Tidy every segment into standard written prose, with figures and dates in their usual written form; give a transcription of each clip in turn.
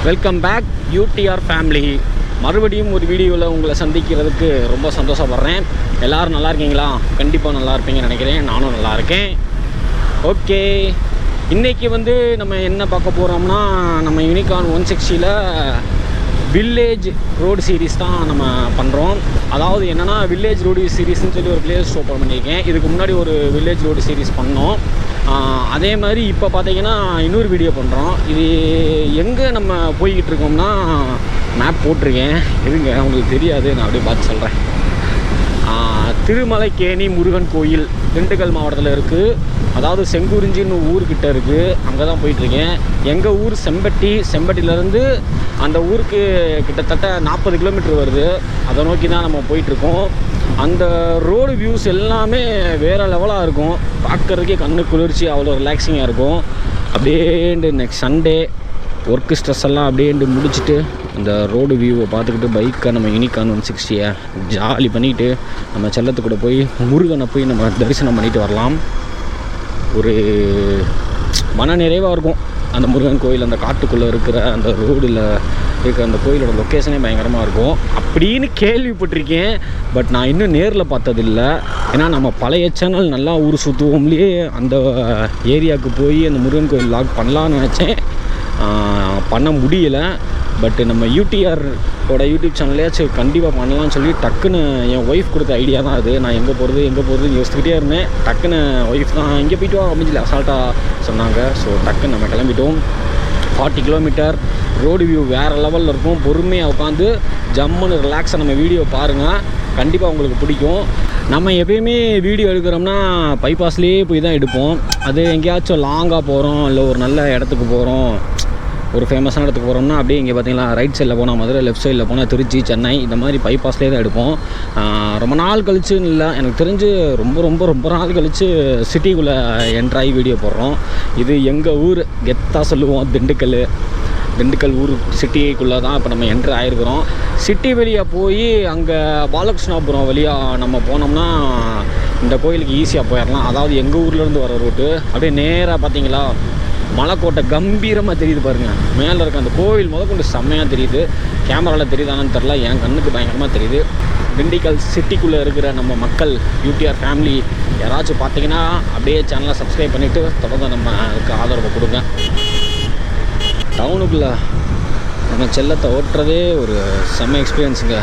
Welcome back UTR family. மறுபடியும் ஒரு வீடியோவில் உங்களை சந்திக்கிறதுக்கு ரொம்ப சந்தோஷப்படுறேன். எல்லோரும் நல்லா இருக்கீங்களா? கண்டிப்பாக நல்லா இருப்பீங்கன்னு நினைக்கிறேன். நானும் நல்லா இருக்கேன். ஓகே, இன்றைக்கி நம்ம என்ன பார்க்க போகிறோம்னா, நம்ம யூனிகான் 160ல் வில்லேஜ் ரோடு சீரீஸ் தான் நம்ம பண்ணுறோம். அதாவது என்னென்னா, வில்லேஜ் ரோடு சீரீஸ்ன்னு சொல்லி ஒரு பிளேஸ் ஓப்பன் பண்ணியிருக்கேன். இதுக்கு முன்னாடி ஒரு வில்லேஜ் ரோடு சீரீஸ் பண்ணோம். அதே மாதிரி இப்போ பார்த்தீங்கன்னா இன்னொரு வீடியோ பண்ணுறோம். இது எங்கே நம்ம போய்கிட்டு இருக்கோம்னா, மேப் போட்டிருக்கேன், எதுங்க உங்களுக்கு தெரியாது, நான் அப்படியே பார்த்து சொல்கிறேன். திருமலைக்கேணி முருகன் கோயில் திண்டுக்கல் மாவட்டத்தில் இருக்குது. அதாவது செங்குறிஞ்சின்னு ஊர்கிட்ட இருக்குது. அங்கே தான் போயிட்டுருக்கேன். எங்கள் ஊர் செம்பட்டியிலேருந்து அந்த ஊருக்கு கிட்டத்தட்ட 40 கிலோமீட்டர் வருது. அதை நோக்கி தான் நம்ம போயிட்டுருக்கோம். அந்த ரோடு வியூஸ் எல்லாமே வேறு லெவலாக இருக்கும். பார்க்குறதுக்கே கண்ணு குளிர்ச்சி, அவ்வளோ ரிலாக்ஸிங்காக இருக்கும். அப்படியே நெக்ஸ்ட் சண்டே ஒர்க்கு ஸ்ட்ரெஸ் எல்லாம் அப்படியே முடிச்சுட்டு இந்த ரோடு வியூவை பார்த்துக்கிட்டு பைக்கை நம்ம யூனிகான் 160 ஜாலி பண்ணிவிட்டு நம்ம செல்லத்துக்கூட போய் முருகனை போய் நம்ம தரிசனம் பண்ணிட்டு வரலாம். ஒரு மன நிறைவாக இருக்கும். அந்த முருகன் கோயில் அந்த காட்டுக்குள்ளே இருக்கிற அந்த ரோடில் இருக்கிற அந்த கோயிலோட லொக்கேஷனே பயங்கரமாக இருக்கும் அப்படின்னு கேள்விப்பட்டிருக்கேன். பட் நான் இன்னும் நேரில் பார்த்ததில்லை. ஏன்னா நம்ம பழைய சேனல் நல்லா ஊர் சுற்றுவோம்லேயே அந்த ஏரியாவுக்கு போய் அந்த முருகன் கோயில் லாக் பண்ணலான்னு நினச்சேன். பண்ண முடியலை. பட் நம்ம யூடிஆரோட யூடியூப் சேனல்லையாச்சும் கண்டிப்பாக பண்ணலான்னு சொல்லி டக்குன்னு என் ஒய்ஃப் கொடுத்த ஐடியா தான் அது. நான் எங்கே போகிறதுன்னு யோசிச்சுக்கிட்டே இருந்தேன். டக்குன்னு ஒய்ஃப் தான் இங்கே போய்ட்டு வா அப்படின்னு சொல்லி அசால்ட்டாக சொன்னாங்க. ஸோ டக்குன்னு நம்ம கிளம்பிட்டோம். 40 கிலோமீட்டர் ரோடு வியூ வேறு லெவலில் இருக்கும். பொறுமையாக உட்காந்து ஜம்முன்னு ரிலாக்ஸாக நம்ம வீடியோ பாருங்கள், கண்டிப்பாக உங்களுக்கு பிடிக்கும். நம்ம எப்பயுமே வீடியோ எடுக்கிறோம்னா பைபாஸ்லேயே போய் தான் எடுப்போம். அது எங்கேயாச்சும் லாங்காக போகிறோம், இல்லை ஒரு நல்ல இடத்துக்கு போகிறோம், ஒரு ஃபேமஸான இடத்துக்கு போகிறோம்னா அப்படியே இங்கே பார்த்தீங்களா ரைட் சைடில் போனால் மதுரை, லெஃப்ட் சைடில் போனால் திருச்சி, சென்னை, இந்த மாதிரி பைபாஸ்லேயே தான் எடுப்போம். ரொம்ப நாள் கழிச்சுன்னு இல்லை, எனக்கு தெரிஞ்சு ரொம்ப நாள் கழித்து சிட்டிக்குள்ளே என்ட்ராகி வீடியோ போடுறோம். இது எங்கள் ஊர் கெத்தாக சொல்லுவோம், திண்டுக்கல் ஊர் சிட்டிக்குள்ளே தான் இப்போ நம்ம என்ட்ரு ஆகிருக்கிறோம். சிட்டி வெளியே போய் அங்கே பாலகிருஷ்ணாபுரம் வழியாக நம்ம போனோம்னா இந்த கோயிலுக்கு ஈஸியாக போயிடலாம். அதாவது எங்கள் ஊர்லேருந்து வர ரூட்டு அப்படியே நேராக பார்த்தீங்களா மலைக்கோட்டை கம்பீரமாக தெரியுது பாருங்கள். மேலே இருக்க அந்த கோவில் முதற்கொண்டு செம்மையாக தெரியுது. கேமராவில் தெரியுதானு தெரில, என் கண்ணுக்கு பயங்கரமாக தெரியுது. திண்டுக்கல் சிட்டிக்குள்ளே இருக்கிற நம்ம மக்கள், யூடிஆர் ஃபேமிலி யாராச்சும் பார்த்தீங்கன்னா அப்படியே சேனலை சப்ஸ்கிரைப் பண்ணிவிட்டு தொடர்ந்து நம்ம அதுக்கு ஆதரவை கொடுங்க. டவுனுக்குள்ளே நம்ம செல்லத்தை ஓட்டுறதே ஒரு செம்ம எக்ஸ்பீரியன்ஸுங்க.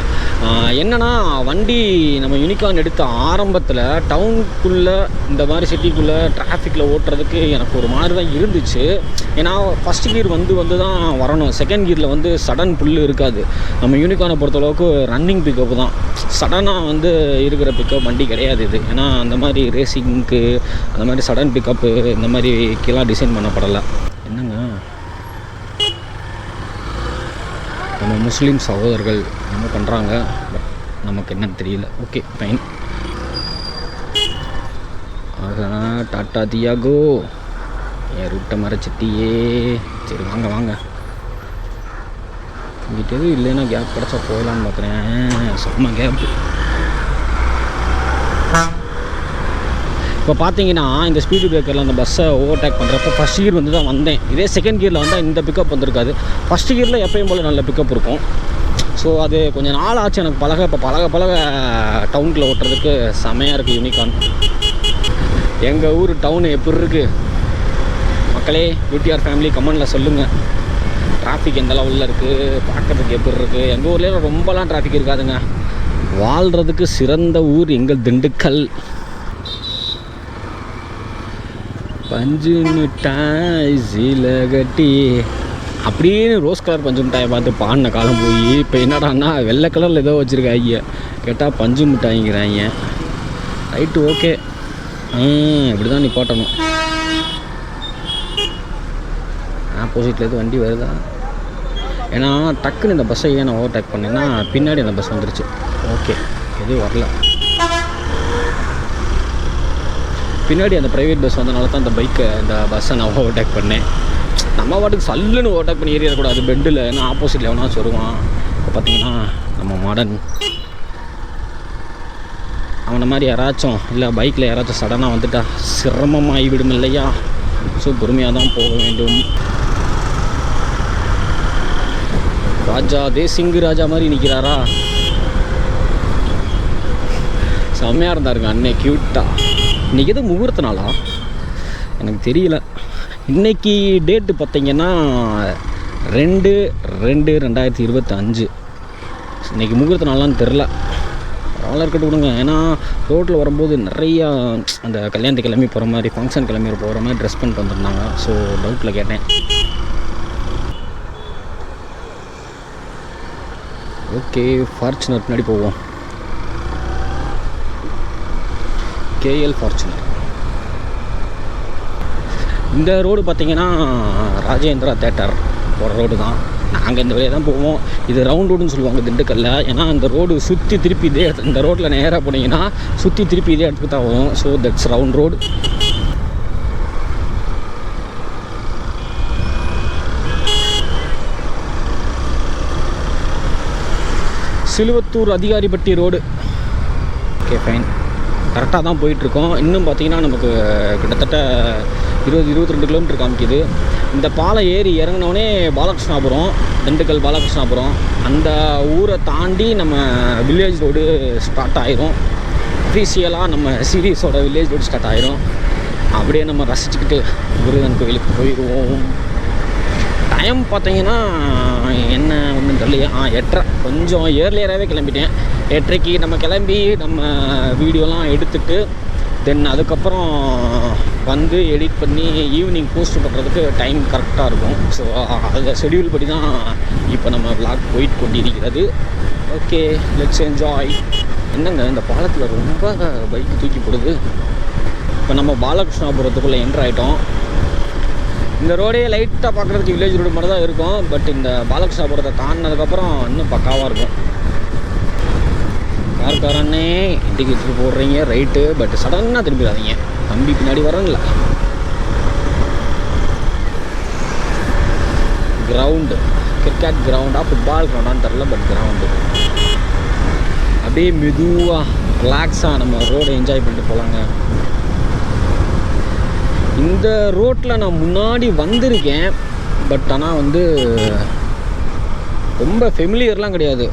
என்னென்னா, வண்டி நம்ம யூனிகான் எடுத்த ஆரம்பத்தில் டவுனுக்குள்ளே இந்த மாதிரி சிட்டிக்குள்ளே டிராஃபிக்கில் ஓட்டுறதுக்கு எனக்கு ஒரு மாதிரி தான் இருந்துச்சு. ஏன்னா ஃபஸ்ட் கியர் வந்து தான் வரணும். செகண்ட் கியரில் சடன் புல் இருக்காது. நம்ம யூனிகானை பொறுத்தளவுக்கு ரன்னிங் பிக்கப்பு தான், சடனாக இருக்கிற பிக்கப் வண்டி கிடையாது இது. ஏன்னா அந்த மாதிரி ரேசிங்க்கு அந்த மாதிரி சடன் பிக்கப்பு இந்த மாதிரிக்கெல்லாம் டிசைன் பண்ணப்படலை. என்னங்க, நம்ம முஸ்லீம் சகோதரர்கள் என்ன பண்ணுறாங்க, பட் நமக்கு என்னன்னு தெரியல. Okay fine. ஆகா, டாட்டா தியாகோ, என் ரூட்டை மறைச்சிட்டியே. சரி வாங்க, இங்கிட்ட எதுவும் இல்லைன்னா கேப் கிடச்சா போகலான்னு பார்க்குறேன். செம்ம கேப். இப்போ பார்த்தீங்கன்னா இந்த ஸ்பீடு பிரேக்கரில் அந்த பஸ்ஸை ஓவர்டேக் பண்ணுறப்போ ஃபஸ்ட் கியர் தான் வந்தேன். இதே செகண்ட் கியரில் வந்தால் இந்த பிக்கப் வந்திருக்காது. ஃபஸ்ட் கியரில் எப்பயும் போல் நல்ல பிக்கப் இருக்கும். ஸோ அது கொஞ்சம் நாள் ஆச்சு எனக்கு பழக. இப்போ பழக டவுனுக்குள்ளே ஓட்டுறதுக்கு செமையாக இருக்குது யூனிகான். எங்கள் ஊர் டவுனு எப்படி இருக்குது மக்களே? யூடிஆர் ஃபேமிலி கமெண்டில் சொல்லுங்கள். டிராஃபிக் எந்த லெவலில் இருக்குது, பார்க்குறதுக்கு எப்படி இருக்குது? எங்கள் ஊர்லேயே ரொம்பலாம் டிராஃபிக் இருக்காதுங்க. வாழ்கிறதுக்கு சிறந்த ஊர் எங்கள் திண்டுக்கல். பஞ்சு மிட்டாய் சீலகட்டி அப்படின்னு ரோஸ் கலர் பஞ்சு மிட்டாயை பார்த்து பாடின காலம் போய் இப்போ என்னடான்னா வெள்ளை கலரில் ஏதோ வச்சுருக்காங்க. கேட்டால் பஞ்சு மிட்டாய்ங்கிறாங்க. ரைட்டு, ஓகே, இப்படி தான் நிப்பாட்டணும். ஆப்போசிட்டில் எதுவும் வண்டி வருதா? ஏன்னா டக்குன்னு இந்த பஸ்ஸை ஏன் நான் ஓவர்டேக் பண்ணேன்னா பின்னாடி அந்த பஸ் வந்துருச்சு. ஓகே, எதுவும் வரல. பின்னாடி அந்த ப்ரைவேட் பஸ் வந்தனால தான் இந்த பஸ்ஸை நான் ஓவர்டேக் பண்ணேன். நம்ம வாட்டுக்கு சல்லுன்னு ஓவர்டேக் பண்ணி ஏறிடக்கூடாது பெண்டில். ஏன்னா ஆப்போசிட்டில் எவனா வருவான். இப்போ பார்த்தீங்கன்னா நம்ம மாடர்ன் அந்த மாதிரி யாராச்சும் இல்லை பைக்கில் யாராச்சும் சடனாக வந்துட்டா சிரமமாகி விடும் இல்லையா? ஸோ பொறுமையாக தான் போக வேண்டும். ராஜா தேசிங்கு ராஜா மாதிரி நிற்கிறாரா? செம்மையாக இருந்தாருங்க அன்னை, க்யூட்டாக. இன்றைக்கி எதுவும் முகூர்த்த நாளா எனக்கு தெரியல. இன்றைக்கி டேட்டு பார்த்திங்கன்னா 2/2/2025. இன்றைக்கி முகூர்த்த நாளான்னு தெரில. அதெல்லாம் இருக்கட்டும் விடுங்க. ஏன்னா ரோட்டில் வரும்போது நிறையா அந்த கல்யாணத்துக்கு கிளம்பி போகிற மாதிரி, ஃபங்க்ஷன் கிளம்பி போகிற மாதிரி ட்ரெஸ் பண்ணிட்டு வந்துருந்தாங்க. ஸோ டவுட்டில் கேட்டேன். ஓகே, ஃபார்ச்சுனர் பின்னாடி போவோம். KL Fortuner. இந்த ரோடு பார்த்திங்கன்னா ராஜேந்திரா தேட்டர் போகிற ரோடு தான். நாங்கள் இந்த வழியாக தான் போவோம். இது ரவுண்ட் ரோடுன்னு சொல்லுவாங்க திண்டுக்கல்ல. ஏன்னா அந்த ரோடு சுற்றி திருப்பி இதே இந்த ரோட்டில் நேராக போனீங்கன்னா சுற்றி திருப்பி இதே இடத்துக்கு தான் வரும். So that's round road. Siluvathur Athikaripatti road. Okay fine, கரெக்டாக தான் போயிட்டுருக்கோம். இன்னும் பார்த்திங்கன்னா நமக்கு கிட்டத்தட்ட 20-22 கிலோமீட்டர் காமிக்குது. இந்த பாலம் ஏறி இறங்கினோடனே பாலகிருஷ்ணாபுரம், திண்டுக்கல் பாலகிருஷ்ணாபுரம் அந்த ஊரை தாண்டி நம்ம வில்லேஜ் ரோடு ஸ்டார்ட் ஆயிரும். அஃபீஷியலாக நம்ம சீரீஸோட வில்லேஜ் ரோடு ஸ்டார்ட் ஆயிரும். அப்படியே நம்ம ரசிச்சுக்கிட்டு முருகன் கோயிலுக்கு போயிடுவோம். டைம் பார்த்தீங்கன்னா என்ன ஒன்றும் தெரியலையா? 8:30. கொஞ்சம் ஏர்லியராகவே கிளம்பிட்டேன். 8:30க்கு நம்ம கிளம்பி நம்ம வீடியோலாம் எடுத்துகிட்டு தென் அதுக்கப்புறம் வந்து எடிட் பண்ணி ஈவினிங் போஸ்ட் பண்ணுறதுக்கு டைம் கரெக்டாக இருக்கும். ஸோ அதை ஷெடியூல் படி தான் இப்போ நம்ம விளாக் போயிட்டு கொண்டிருக்கிறது. Okay, let's enjoy. என்னங்க இந்த பாலத்தில் ரொம்ப பைக்கு தூக்கி போடுது. இப்போ நம்ம பாலகிருஷ்ணாபுரத்துக்குள்ளே என்ட்ரு ஆகிட்டோம். இந்த ரோடே லைட்டாக பார்க்குறதுக்கு வில்லேஜ் ரோடு மாதிரி தான் இருக்கும். பட் இந்த பாலகிருஷ்ணாபுரத்தை தாண்டினதுக்கப்புறம் இன்னும் பக்காவாக இருக்கும். கார்காரன்னே இண்டிகேட்டர் போடுறீங்க ரைட்டு, பட் சடனாக திரும்பிடாதீங்க. தம்பி பின்னாடி வரல. கிரவுண்டு, கிரிக்கெட் கிரவுண்டா ஃபுட்பால் கிரவுண்டான்னு தெரில, பட் கிரவுண்டு. அப்படியே மெதுவாக ரிலாக்ஸாக நம்ம ரோடை என்ஜாய் பண்ணிட்டு போகலாங்க. இந்த ரோட்டில் நான் முன்னாடி வந்திருக்கேன். பட் ஆனால் வந்து ரொம்ப ஃபெமிலியர்லாம் கிடையாது.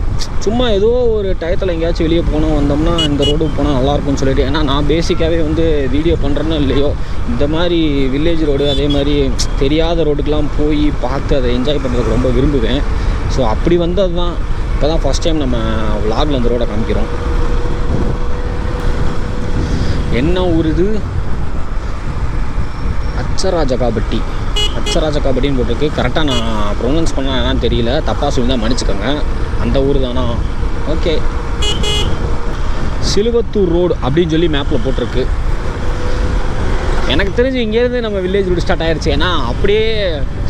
சும்மா ஏதோ ஒரு டயத்தில் எங்கேயாச்சும் வெளியே போனோம் வந்தோம்னா இந்த ரோடுக்கு போனால் நல்லாயிருக்கும்னு சொல்லிட்டு. ஏன்னா நான் பேசிக்காகவே வந்து வீடியோ பண்ணுறேன்னு இல்லையோ இந்த மாதிரி வில்லேஜ் ரோடு அதே மாதிரி தெரியாத ரோடுக்கெலாம் போய் பார்த்து அதை என்ஜாய் பண்ணுறதுக்கு ரொம்ப விரும்புவேன். ஸோ அப்படி வந்தது தான். இப்போ தான் ஃபஸ்ட் டைம் நம்ம விலாகில் அந்த ரோடை காமிக்கிறோம். என்ன ஊர் இது? அச்சராஜகாபட்டி. அச்சராஜகாபட்டின்னு போட்டிருக்கு. கரெக்டாக நான் ப்ரொனவுன்ஸ் பண்ணால் என்னன்னு தெரியல, தப்பாக சொல்லி தான் மன்னிச்சுக்கோங்க. அந்த ஊர் தானா? ஓகே. சிலுவத்தூர் ரோடு அப்படின்னு சொல்லி மேப்பில் போட்டிருக்கு. எனக்கு தெரிஞ்சு இங்கேருந்து நம்ம வில்லேஜ் ரோடு ஸ்டார்ட் ஆகிடுச்சு. ஏன்னா அப்படியே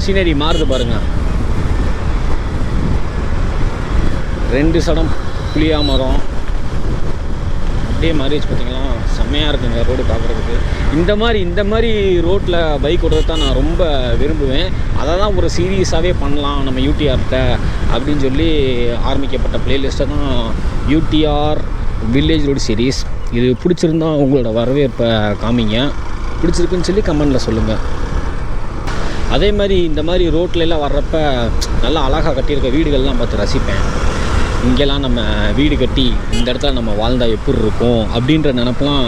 சீனரி மாறுது பாருங்கள். 2 சடம் புளியா மரம் அப்படியே மாறிடுச்சு. பார்த்தீங்களா, செம்மையாக இருக்குங்க ரோடு பார்க்குறதுக்கு. இந்த மாதிரி ரோட்டில் பைக் ஓடுறது தான் நான் ரொம்ப விரும்புவேன். அதை தான் ஒரு சீரியஸாகவே பண்ணலாம் நம்ம யூடிஆர்கிட்ட அப்படின்னு சொல்லி ஆரம்பிக்கப்பட்ட ப்ளேலிஸ்ட்டை தான் யூடிஆர் வில்லேஜ் ரோடு சீரீஸ். இது பிடிச்சிருந்தா உங்களோட வரவேற்பை காமிங்க. பிடிச்சிருக்குன்னு சொல்லி கமெண்டில் சொல்லுங்கள். அதே மாதிரி இந்த மாதிரி ரோட்லலாம் வர்றப்ப நல்லா அழகாக கட்டியிருக்க வீடுகள்லாம் பார்த்து ரசிப்பேன். இங்கெல்லாம் நம்ம வீடு கட்டி இந்த இடத்துல நம்ம வாழ்ந்தால் எப்படி இருக்கும் அப்படின்ற நினப்பெலாம்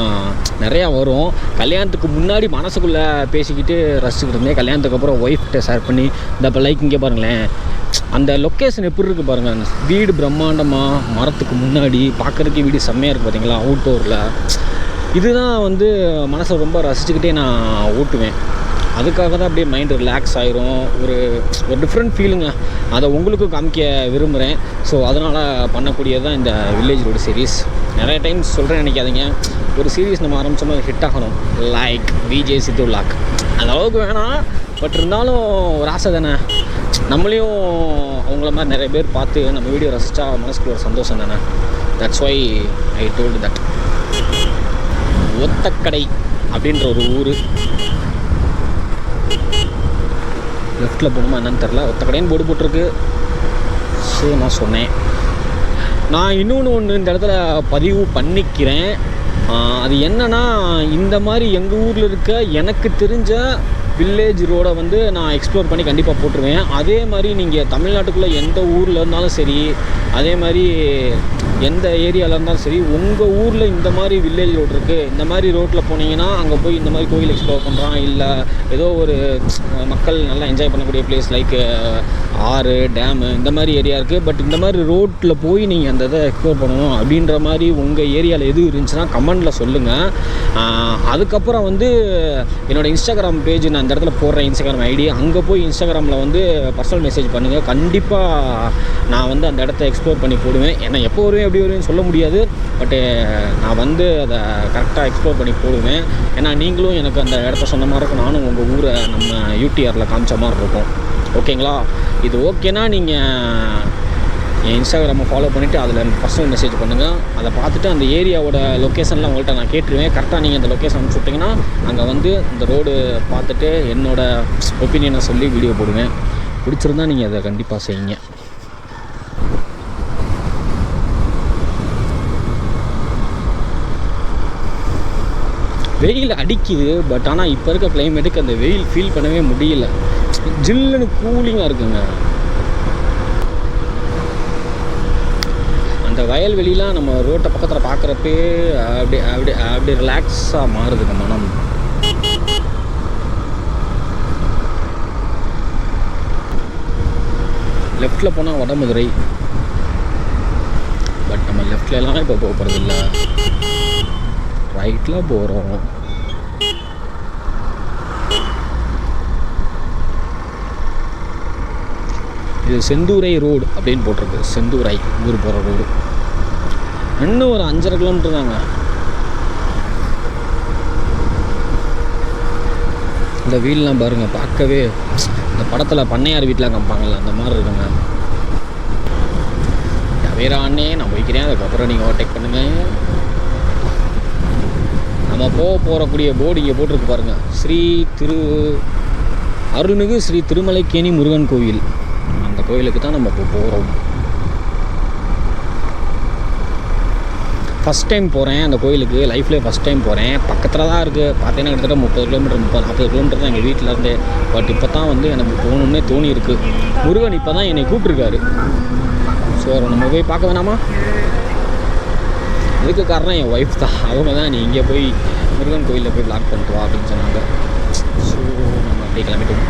நிறையா வரும். கல்யாணத்துக்கு முன்னாடி மனசுக்குள்ளே பேசிக்கிட்டு ரசிச்சுக்கிட்டு இருந்தேன். கல்யாணத்துக்கு அப்புறம் ஒய்ஃப்கிட்ட ஷேர் பண்ணி இந்த இப்போ லைக் இங்கே பாருங்களேன், அந்த லொக்கேஷன் எப்படி இருக்குது பாருங்கள். வீடு பிரம்மாண்டமாக மரத்துக்கு முன்னாடி பார்க்குறதுக்கு வீடு செம்மையாக இருக்குது பார்த்தீங்களா அவுட்டோரில். இதுதான் வந்து மனசை ரொம்ப ரசிச்சுக்கிட்டே நான் ஓட்டுவேன். அதுக்காக தான் அப்படியே மைண்டு ரிலாக்ஸ் ஆகிரும். ஒரு டிஃப்ரெண்ட் ஃபீலுங்க. அதை உங்களுக்கும் காமிக்க விரும்புகிறேன். ஸோ அதனால் பண்ணக்கூடியது தான் இந்த வில்லேஜ் ரோடு சீரீஸ். நிறைய டைம்ஸ் சொல்கிறேன் நினைக்காதீங்க. ஒரு சீரீஸ் நம்ம ஆரம்பித்தோம்னா ஹிட் ஆகணும். லைக் விஜய் சித்து விலாக் அந்த அளவுக்கு வேணாம், பட் இருந்தாலும் ஒரு ஆசை தானே. நம்மளையும் அவங்கள மாதிரி நிறைய பேர் பார்த்து நம்ம வீடியோ ரசித்தா மனசுக்கு ஒரு சந்தோஷம் தானே. That's why I told that. Othakadai அப்படின்ற ஒரு ஊர். லெஃப்ட்டில் போகணுமா என்னன்னு தெரில. ஒத்தக்கடைன்னு போர்டு போட்டிருக்கு. ஸோ நான் சொன்னேன். நான் இன்னொன்று இந்த இடத்துல பதிவு பண்ணிக்கிறேன். அது என்னென்னா, இந்த மாதிரி எங்கள் ஊரில் இருக்க எனக்கு தெரிஞ்ச வில்லேஜ் ரோடை வந்து நான் எக்ஸ்ப்ளோர் பண்ணி கண்டிப்பாக போட்டுருவேன். அதே மாதிரி நீங்கள் தமிழ்நாட்டுக்குள்ளே எந்த ஊரில் இருந்தாலும் சரி, அதே மாதிரி எந்த ஏரியாவில் இருந்தாலும் சரி, உங்கள் ஊரில் இந்த மாதிரி வில்லேஜ் ரோடு இருக்குது, இந்த மாதிரி ரோட்டில் போனீங்கன்னா அங்கே போய் இந்த மாதிரி கோயில் எக்ஸ்ப்ளோர் பண்ணுறான், இல்லை ஏதோ ஒரு மக்கள் நல்லா என்ஜாய் பண்ணக்கூடிய பிளேஸ் லைக் ஆறு, டேமு, இந்த மாதிரி ஏரியா இருக்குது. பட் இந்த மாதிரி ரோட்டில் போய் நீங்கள் அந்த இதை எக்ஸ்ப்ளோர் பண்ணணும் அப்படின்ற மாதிரி உங்கள் ஏரியாவில் எது இருந்துச்சுன்னா கமெண்டில் சொல்லுங்கள். அதுக்கப்புறம் வந்து என்னோடய இன்ஸ்டாகிராம் பேஜ் நான் இந்த இடத்துல போடுறேன், இன்ஸ்டாகிராம் ஐடி, அங்கே போய் இன்ஸ்டாகிராமில் வந்து பர்சனல் மெசேஜ் பண்ணுங்கள். கண்டிப்பாக நான் வந்து அந்த இடத்த எக்ஸ்ப்ளோர் பண்ணி போடுவேன். ஏன்னா எப்போ வருவேன் எப்படி வருவேன்னு சொல்ல முடியாது, பட்டு நான் வந்து அதை கரெக்டாக எக்ஸ்ப்ளோர் பண்ணி போடுவேன். ஏன்னா நீங்களும் எனக்கு அந்த இடத்த சொன்ன மாதிரி இருக்கும், நானும் உங்கள் ஊரை நம்ம யூடிஆரில் காமிச்ச மாதிரி இருக்கும். ஓகேங்களா? இது ஓகேனா நீங்கள் என் இன்ஸ்டாகிராமை ஃபாலோ பண்ணிவிட்டு அதில் எனக்கு பர்சனல் மெசேஜ் பண்ணுங்கள். அதை பார்த்துட்டு அந்த ஏரியாவோட லொக்கேஷன்லாம் உங்கள்கிட்ட நான் கேட்டுருவேன். கரெக்டாக நீங்கள் அந்த லொக்கேஷன் அனுப்பிச்சி விட்டிங்கன்னா அங்கே வந்து இந்த ரோடு பார்த்துட்டு என்னோடய ஒப்பீனியனை சொல்லி வீடியோ போடுவேன். பிடிச்சிருந்தா நீங்கள் அதை கண்டிப்பாக செய்யுங்க. வெயில் அடிக்குது, பட் ஆனால் இப்போ இருக்க கிளைமேட்டுக்கு அந்த வெயில் ஃபீல் பண்ணவே முடியல. ஜில்லுன்னு கூலிங்காக இருக்குங்க. அந்த வயல்வெளிலாம் நம்ம ரோட்டை பக்கத்தில் பார்க்குறப்பே அப்படி ரிலாக்ஸாக மாறுதுங்க மனம். லெஃப்டில் போனால் வடமதுரை, பட் நம்ம லெஃப்ட்லலாம் இப்போ போக போகிறதில்ல, ரைட்டில் போகிறோம். இது செந்தூரை ரோடு அப்படின்னு போட்டிருக்கு. செந்தூரை ஊர் போகிற ரோடு. இன்னும் ஒரு 5.5 கிலோமீட்டர் தாங்க. இந்த வீல்லாம் பாருங்கள், பார்க்கவே இந்த படத்தில் பண்ணையார் வீட்டில் காமிப்பாங்கல்ல அந்த மாதிரி இருக்குங்க. வேறானே நான் போய்க்கிறேன், அதுக்கப்புறம் நீங்கள் ஓவர்டேக் பண்ணுங்கள். நம்ம போகக்கூடிய போர்டு இங்கே போட்டிருக்கு பாருங்கள், அருள்மிகு ஸ்ரீ திருமலைக்கேணி முருகன் கோவில். அந்த கோயிலுக்கு தான் நம்ம இப்போ போகிறோம். ஃபஸ்ட் டைம் போகிறேன் அந்த கோயிலுக்கு, லைஃப்லேயே ஃபஸ்ட் டைம் போகிறேன். பக்கத்தில் தான் இருக்குது, பார்த்தீங்கன்னா கிட்டத்தட்ட 30 கிலோமீட்டர் 40 கிலோமீட்டர் தான் எங்கள் வீட்டிலேருந்தே. பட் இப்போ தான் வந்து எனக்கு போகணுன்னே தோணி இருக்குது. முருகன் இப்போ தான் என்னை கூப்பிட்ருக்காரு. ஸோ நம்ம போய் பார்க்க வேணாமா? இதுக்கு காரணம் என் ஒய்ஃப் தான். அவங்க தான் நீ இங்கே போய் முருகன் கோயிலில் போய் வ்ளாக் பண்ணிட்டு வா அப்படின்னு சொன்னாங்க. ஸோ நம்ம அப்படியே கிளம்பிட்டோம்.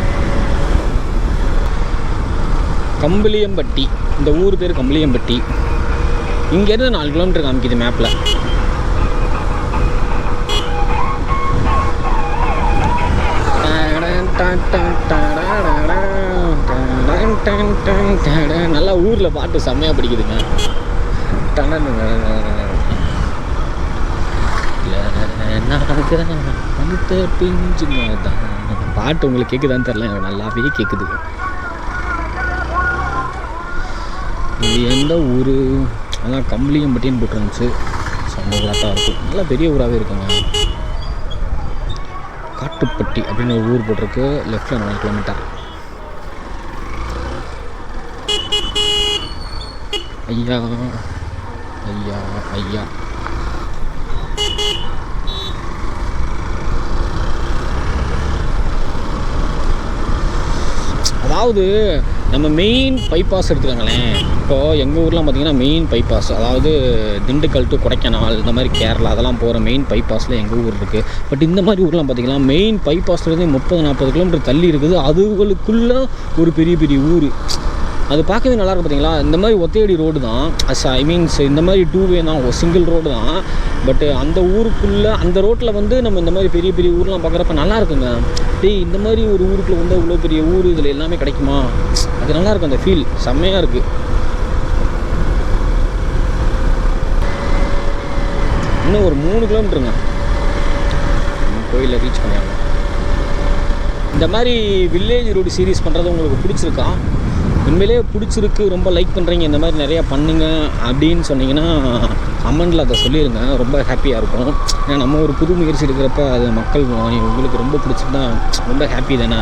கம்பளியம்பட்டி, இந்த ஊர் பேர் கம்பளியம்பட்டி. இங்கேருந்து 4 கிலோமீட்டர் காமிக்குது மேப்பில். நல்லா ஊரில் பாட்டு செம்மையாக பிடிக்குதுங்க. பாட்டு உங்களுக்கு கேட்குதான்னு தெரில, எனக்கு நல்லாவே கேட்குது. இது எந்த ஊர்? அதான் கம்பளியம்பட்டின்னு போட்டுருந்துச்சு. சொந்த ஊராக தான் இருக்கும், நல்லா பெரிய ஊராகவே இருக்குங்க. காட்டுப்பட்டி அப்படின்னு ஒரு ஊர் போட்டிருக்கு. லெஃப்டில் 4 கிலோமீட்டர். ஐயா ஐயா ஐயா, அதாவது நம்ம மெயின் பைபாஸ் எடுத்துக்கோங்களேன். இப்போது எங்கள் ஊர்லாம் பார்த்திங்கன்னா மெயின் பைபாஸ், அதாவது திண்டுக்கல் டு கொடைக்கானல், இந்த மாதிரி கேரளா அதெல்லாம் போகிற மெயின் பைபாஸில் எங்கள் ஊர் இருக்குது. பட் இந்த மாதிரி ஊர்லாம் பார்த்திங்கன்னா மெயின் பைபாஸ்லேருந்து 30-40 கிலோமீட்டர் தள்ளி இருக்குது. அதுகளுக்குள்ளே ஒரு பெரிய பெரிய ஊர். அது பார்க்கவே நல்லாயிருக்கும் பார்த்தீங்களா. இந்த மாதிரி ஒத்தையடி ரோடு தான், இந்த மாதிரி 2 வே தான், சிங்கிள் ரோடு தான். பட்டு அந்த ஊருக்குள்ளே அந்த ரோட்டில் வந்து நம்ம இந்த மாதிரி பெரிய பெரிய ஊர்லாம் பார்க்குறப்ப நல்லாயிருக்குங்க. இந்த மாதிரி ஒரு ஊருக்குள்ளே வந்து இவ்வளோ பெரிய ஊர், இதில் எல்லாமே கிடைக்குமா? அது நல்லாயிருக்கும், அந்த ஃபீல் செம்மையாக இருக்குது. இன்னும் ஒரு 3 கிலோமீட்டருங்க கோயிலில் ரீச் பண்ணியாங்க. இந்த மாதிரி வில்லேஜ் ரோடு சீரீஸ் பண்ணுறது உங்களுக்கு பிடிச்சிருக்கா? உண்மையிலே பிடிச்சிருக்கு, ரொம்ப லைக் பண்ணுறீங்க, இந்த மாதிரி நிறையா பண்ணுங்க அப்படின்னு சொன்னீங்கன்னா கமெண்டில் அதை சொல்லிடுங்க. ரொம்ப ஹாப்பியாக இருக்கும். ஏன்னா நம்ம ஒரு புது முயற்சி எடுக்கிறப்ப அது மக்கள் உங்களுக்கு ரொம்ப பிடிச்சிருந்தா ரொம்ப ஹாப்பி தானே.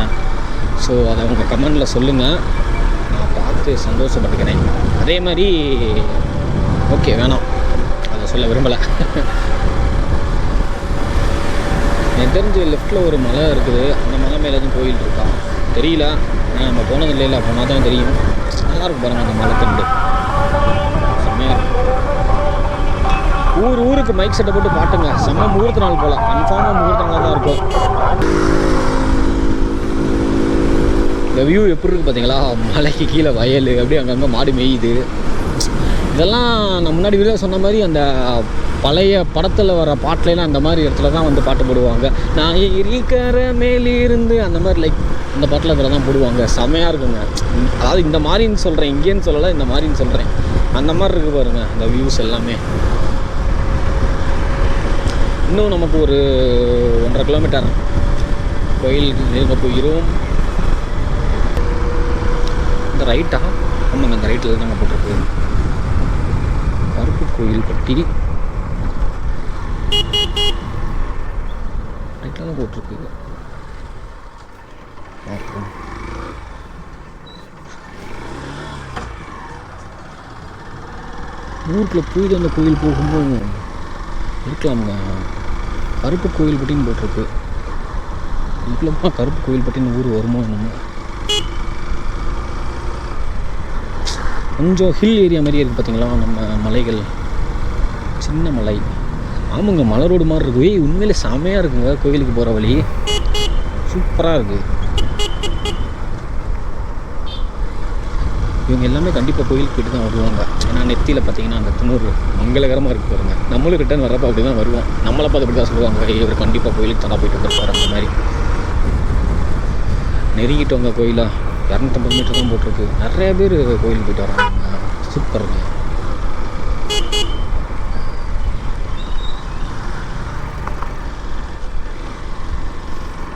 ஸோ அதை உங்கள் கமெண்டில் சொல்லுங்கள், நான் பார்த்து சந்தோஷப்பட்டுக்கிறேன். அதே மாதிரி ஓகே வேணாம், அதை சொல்ல விரும்பலை. எனக்கு தெரிஞ்சு லெஃப்ட்டில் ஒரு மலை இருக்குது, அந்த மலை மேலே எதுவும் கோயில் இருக்கா தெரியல. நம்ம போனது இல்லைல்ல, போனால் தான் தெரியும். நல்லாயிருக்கு பாருங்கள் அந்த மலை தண்டு, செம்மையாக இருக்கும். ஊருக்கு மைக் செட்டை போட்டு பாட்டுங்க, செம்ம முகூர்த்த நாள் போகலாம், கன்ஃபார்மாக முகூர்த்த நாளாக தான் இருக்கும். இந்த வியூ எப்படி இருக்குது பார்த்தீங்களா? மலைக்கு கீழே வயல், அப்படியே அங்கங்கே மாடு மேயுது. இதெல்லாம் நான் முன்னாடி வீடியோ சொன்ன மாதிரி அந்த பழைய படத்தில் வர பாட்டிலலாம் அந்த மாதிரி இடத்துல தான் வந்து பாட்டு போடுவாங்க. நான் இருக்கிற மேலிருந்து அந்த மாதிரி லைக் அந்த பாட்டில் அதில் தான் போடுவாங்க. செமையாக இருக்குங்க. அதாவது இந்த மாதிரின்னு சொல்கிறேன், இங்கேன்னு சொல்லலை, இந்த மாதிரின்னு சொல்கிறேன். அந்த மாதிரி இருக்குது பாருங்கள் அந்த வியூஸ் எல்லாமே. இன்னும் நமக்கு ஒரு 1.5 கிலோமீட்டர் கோயில் நெருங்க போயிடும். இந்த ரைட்டா? ஆமாங்க, அந்த ரைட்டில் தாங்க போட்டிருக்கு கருப்பு கோயில் பட்டி. ரைட்டில் தான் போட்டிருக்கு. ஊருக்குள்ளே போய் அந்த கோயில் போகும்போது இருக்கலாமுங்க. கருப்பு கோயில் பட்டின்னு போட்டிருக்கு. இதுக்குள்ளமா கருப்பு கோயில் பட்டின்னு ஊர் வருமோ என்னமோ. கொஞ்சம் ஹில் ஏரியா மாதிரியே இருக்குது பார்த்தீங்களா நம்ம மலைகள், சின்ன மலை. ஆமாங்க, மலை ரோடு மாதிரி இருக்குது. உண்மையிலே செமையாக இருக்குங்க. கோயிலுக்கு போகிற வழி சூப்பராக இருக்குது. இவங்க எல்லாமே கண்டிப்பாக கோயிலுக்கு போய்ட்டு தான் வருவாங்க. ஏன்னா நெத்தியில் பார்த்தீங்கன்னா அந்த துணூறு மங்களகரமாக இருக்குது பாருங்க. நம்மளும் ரிட்டர்ன் வரப்போ அப்படி தான் வருவோம். நம்மளை பார்த்து அப்படி தான் சொல்லுவாங்க, இவர் கண்டிப்பாக கோயிலுக்கு தானே போயிட்டு வந்துருப்பாரு. அந்த மாதிரி நெருங்கிட்டவங்க கோயிலாக 250 மீட்டர் தான் போட்டிருக்கு. நிறைய பேர் கோயிலுக்கு போயிட்டு வராங்க. சூப்பருங்க.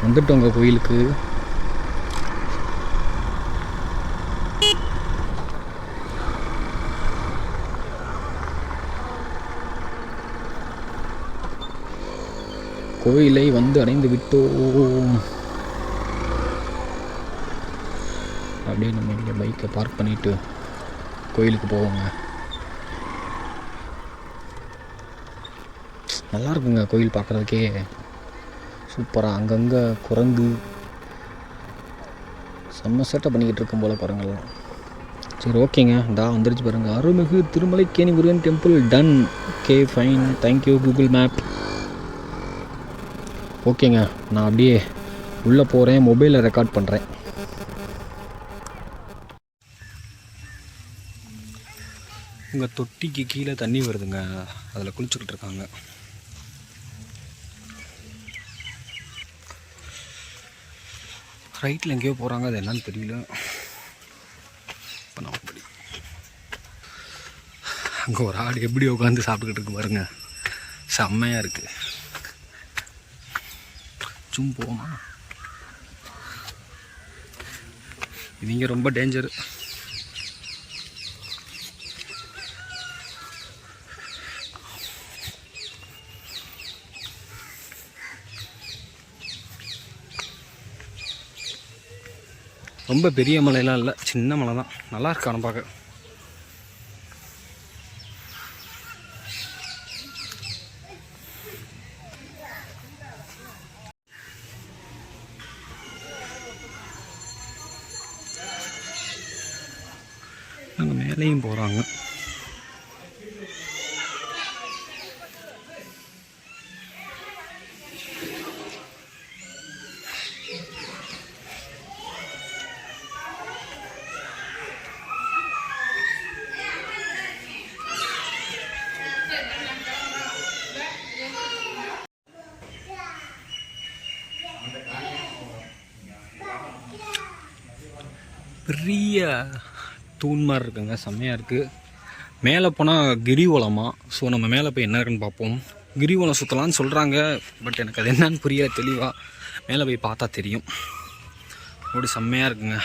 வந்துட்டோங்க கோயிலுக்கு. கோயிலை வந்து அடைந்து விட்டோம். அப்படியே நம்ம இங்கே பைக்கை பார்க் பண்ணிவிட்டு கோயிலுக்கு போவோங்க. நல்லா இருக்குங்க கோயில் பார்க்குறதுக்கே சூப்பராக. அங்கங்கே குரங்கு செம்ம சேட்டை பண்ணிக்கிட்டு இருக்கும் போல் பாருங்கள்லாம். சரி ஓகேங்க, வந்துருச்சு பாருங்கள். அருள்மிகு திருமலைக்கேணி முருகன் டெம்பிள் டன். Okay fine, thank you Google map. ஓகேங்க, நான் அப்படியே உள்ளே போகிறேன், மொபைலில் ரெக்கார்ட் பண்ணுறேன். இங்கே தொட்டிக்கு கீழே தண்ணி வருதுங்க, அதில் குளிச்சுக்கிட்டு இருக்காங்க. ரைட்டில் எங்கேயோ போகிறாங்க, அது என்னன்னு தெரியல. இப்போ நான் அப்படி அங்கே ஒரு ஆடு எப்படி உட்காந்து சாப்பிட்டுக்கிட்டு இருக்கு பாருங்க, செம்மையாக இருக்குது. சும் போமா, இவங்க ரொம்ப டேஞ்சரு. ரொம்ப பெரிய மலையெல்லாம் இல்லை, சின்ன மலை தான். நல்லா இருக்கு ஆனால் பார்க்க. நாங்கள் மேலேயும் போகிறாங்க. பெரிய தூண் மாதிரி இருக்குங்க, செம்மையாக இருக்குது. மேலே போனால் கிரிவலமா. ஸோ நம்ம மேலே போய் என்ன இருக்குன்னு பார்ப்போம். கிரிவலம் சுற்றலான்னு சொல்கிறாங்க, பட் எனக்கு அது என்னன்னு புரியல தெளிவாக. மேலே போய் பார்த்தா தெரியும். அப்படி செம்மையாக இருக்குங்க.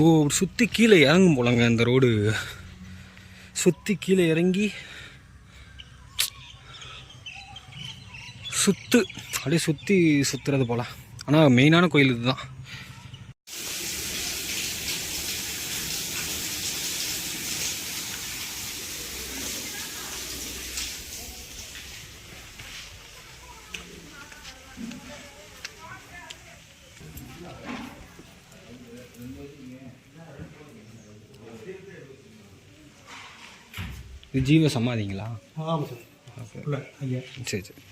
ஓ, சுற்றி கீழே இறங்கும் போலங்க இந்த ரோடு. சுற்றி கீழே இறங்கி அப்படியே சுற்றுறது போல். ஆனால் மெயினான கோயில் இதுதான். இது ஜீவ சமாதிங்களா? ஆமாம் சார். ஓகே ஐயா சரி சரி.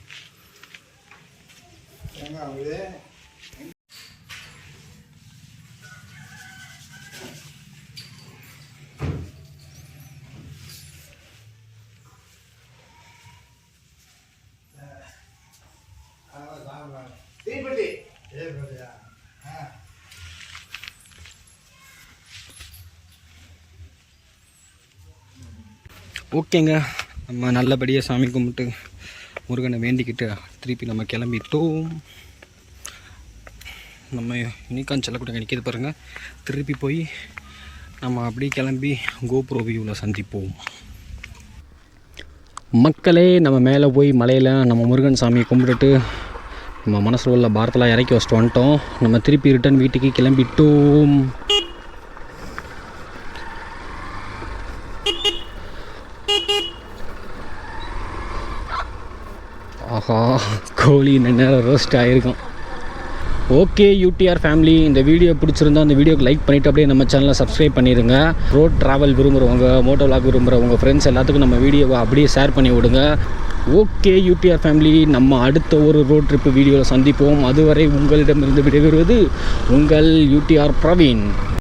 ஓகேங்க, நம்ம நல்லபடியாக சாமி கும்பிட்டு முருகனை வேண்டிக்கிட்டு திருப்பி நம்ம கிளம்பிட்டோம். நம்ம யூனிகார்ன் செல்லக்கூட நிற்கிது பாருங்கள். திருப்பி போய் நம்ம அப்படியே கிளம்பி கோபுர வியூவில் சந்திப்போம். மக்களே, நம்ம மேலே போய் மலையில் நம்ம முருகன் சாமியை கும்பிட்டுட்டு நம்ம மனசில் உள்ள பாரத்தெல்லாம் இறக்கி வச்சுட்டு வந்துட்டோம். நம்ம திருப்பி ரிட்டன் வீட்டுக்கு கிளம்பிட்டோம். ஆஹா, கோழி நேரம் ரோஸ்ட் ஆகிருக்கும். ஓகே யூடிஆர் ஃபேமிலி, இந்த வீடியோ பிடிச்சிருந்தா அந்த வீடியோக்கு லைக் பண்ணிவிட்டு அப்படியே நம்ம சேனலை சப்ஸ்கிரைப் பண்ணிடுங்க. ரோட் ட்ராவல் விரும்புகிறவங்க, மோட்டோ விளாக் விரும்புகிறவங்க ஃப்ரெண்ட்ஸ் எல்லாத்துக்கும் நம்ம வீடியோவை அப்படியே ஷேர் பண்ணி விடுங்க. ஓகே யூடிஆர் ஃபேமிலி, நம்ம அடுத்த ஒரு ரோட் ட்ரிப்பு வீடியோவில் சந்திப்போம். அதுவரை உங்களிடமிருந்து விடைபெறுவது உங்கள் யூடிஆர் பிரவீன்.